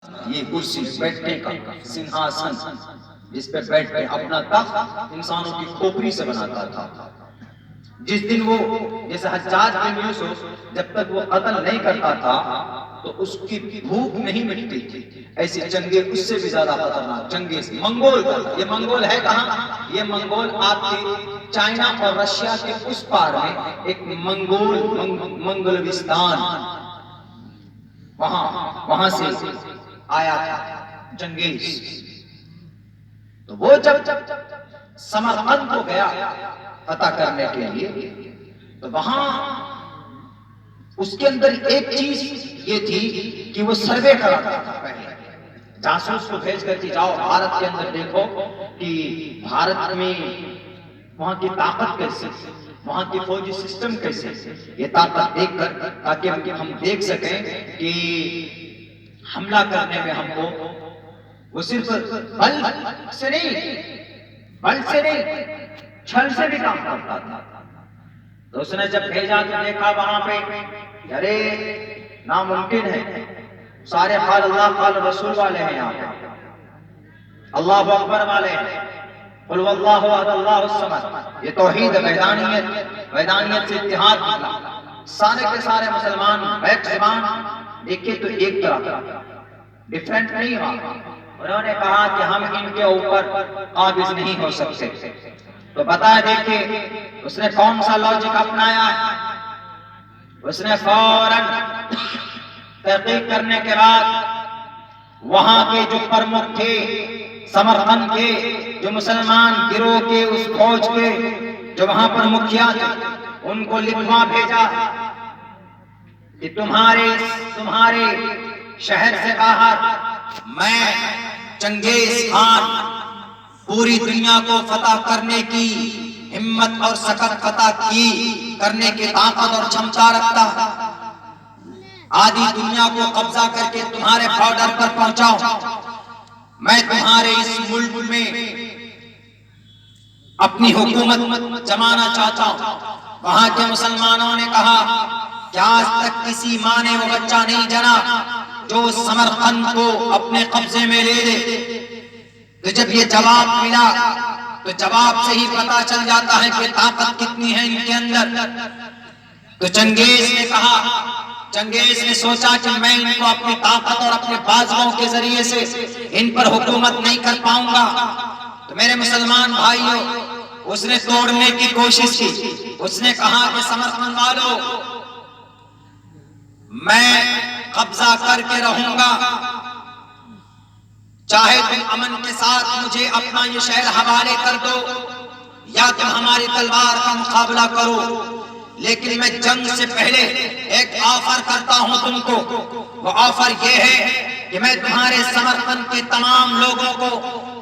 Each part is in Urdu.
یہ کرسی بیٹھنے کا سنہاسن جس پہ بیٹھ کے اپنا تخت انسانوں کی کھوپڑی سے بناتا تھا. جس دن وہ جیسے حجاج بن یوسف جب تک وہ قتل نہیں کرتا تھا تو اس کی بھوک نہیں مٹتی تھی. ایسی جنگیں اس سے بھی زیادہ خطرناک چنگیز منگول کا. یہ منگول ہے کہاں؟ یہ منگول آپ کے چائنا اور رشیا کے اس پار میں ایک منگولستان وہاں سے آیا تھا چنگیز. تو وہ جب سمرقند کو گیا فتح کرنے کے لیے تو وہاں اس کے اندر ایک چیز یہ تھی کہ وہ سروے کراتا تھا. پہلے جاسوس کو بھیج کر کہ جاؤ بھارت کے اندر دیکھو کہ بھارت میں وہاں کی طاقت کیسے، وہاں کی فوجی سسٹم کیسے، یہ طاقت دیکھ کر تاکہ ہم دیکھ سکیں کہ حملہ کرنے میں ہم کو وہ صرف بل سے نہیں چھل سے بھی کام کرتا تھا. تو اس نے جب بھیجا تو دیکھا وہاں پہ ارے ناممکن ہے. سارے قال اللہ قال رسول والے ہیں یہاں پہ، اللہ اکبر والے ہیں، قل واللہ احد اللہ الصمد. یہ توحید وحدانیت سے اتحاد نکلا. سارے کے سارے مسلمان بیک زبان دیکھے تو ایک طرح ڈیفرنٹ نہیں ہوا. انہوں نے کہا کہ ہم ان کے اوپر قابض نہیں ہو سکتے. تو بتا دیکھیں اس نے کون سا لاجک اپنایا ہے. اس نے فوراً تحقیق کرنے کے بعد وہاں کے جو پرمکھ تھے سمرقند کے جو مسلمان گروہ کے اس فوج کے جو وہاں پر مکھیا تھے ان کو لکھوا بھیجا کہ تمہارے شہر سے باہر میں چنگیز خان پوری دنیا کو فتح کرنے کی ہمت اور سخت فتح کی کرنے کی طاقت اور چھمتا رکھتا ہے. آدھی دنیا کو قبضہ کر کے تمہارے بارڈر پر پہنچاؤں. میں تمہارے اس ملک میں اپنی حکومت جمانا چاہتا ہوں. وہاں کے مسلمانوں نے کہا کہ آج تک کسی ماں نے وہ بچہ نہیں جنا جو سمرقند کو اپنے قبضے میں لے لے. تو جب یہ جواب ملا تو جواب سے ہی پتا چل جاتا ہے کہ طاقت کتنی ہے ان کے اندر. تو چنگیز نے سوچا کہ میں ان کو اپنی طاقت اور اپنے بازوؤں کے ذریعے سے ان پر حکومت نہیں کر پاؤں گا. تو میرے مسلمان بھائیوں اس نے توڑنے کی کوشش کی. اس نے کہا کہ سمرقند والوں میں قبضہ کر کے رہوں گا، چاہے تم امن کے ساتھ مجھے اپنا یہ شہر حوالے کر دو یا تم ہماری تلوار کا مقابلہ کرو. لیکن میں جنگ سے پہلے ایک آفر کرتا ہوں تم کو. وہ آفر یہ ہے کہ میں تمہارے سمرقند کے تمام لوگوں کو،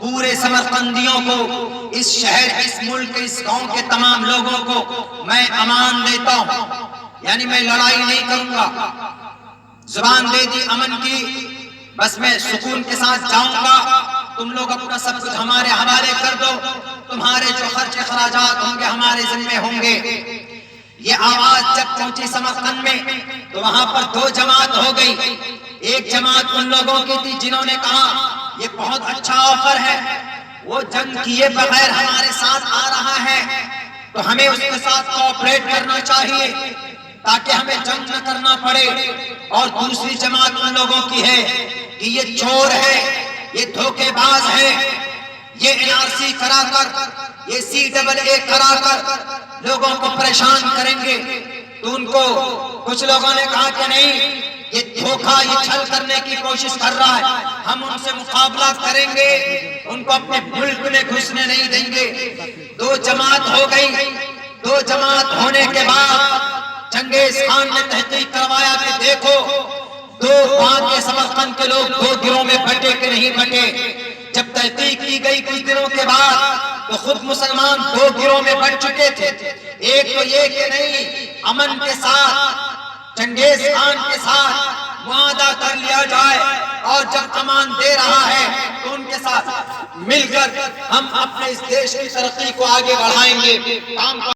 پورے سمرقندیوں کو، اس شہر، اس ملک، اس گاؤں کے تمام لوگوں کو میں امان دیتا ہوں. یعنی میں لڑائی نہیں کروں گا. زبان دے دی امن کی، بس میں سکون کے ساتھ جاؤں گا. تم لوگ اپنا سب کچھ ہمارے حوالے کر دو، تمہارے جو خرچ اخراجات ہوں گے ہمارے ذمے ہوں گے. یہ آواز جب پہنچی سمرقند میں تو وہاں پر دو جماعت ہو گئی. ایک جماعت ان لوگوں کی تھی جنہوں نے کہا یہ بہت اچھا آفر ہے، وہ جنگ کیے بغیر ہمارے ساتھ آ رہا ہے تو ہمیں اس کے ساتھ کوآپریٹ کرنا چاہیے تاکہ ہمیں جنگ نہ کرنا پڑے. اور دوسری جماعت ان لوگوں کی ہے کہ یہ چور ہے، یہ دھوکے باز ہے، یہ NRC کرا کر، یہ CAA کرا کر لوگوں کو پریشان کریں گے. تو ان کو کچھ لوگوں نے کہا کہ نہیں، یہ دھوکہ، یہ چھل کرنے کی کوشش کر رہا ہے، ہم ان سے مقابلہ کریں گے، ان کو اپنے ملک میں گھسنے نہیں دیں گے. دو جماعت ہو گئی. دو جماعت ہونے کے بعد چنگیز خان نے تحقیق کروایا کہ دیکھو دو وہاں کے سمرقند کے لوگ دو گروہ میں بٹے کہ نہیں بٹے. جب تحقیق کی گئی کچھ دنوں کے بعد تو خود مسلمان دو گروہ میں بٹ چکے تھے. ایک تو یہ کہ نہیں، امن کے ساتھ چنگیز خان کے ساتھ معاہدہ کر لیا جائے اور جب امان دے رہا ہے تو ان کے ساتھ مل کر ہم اپنے اس دیش کی ترقی کو آگے بڑھائیں گے.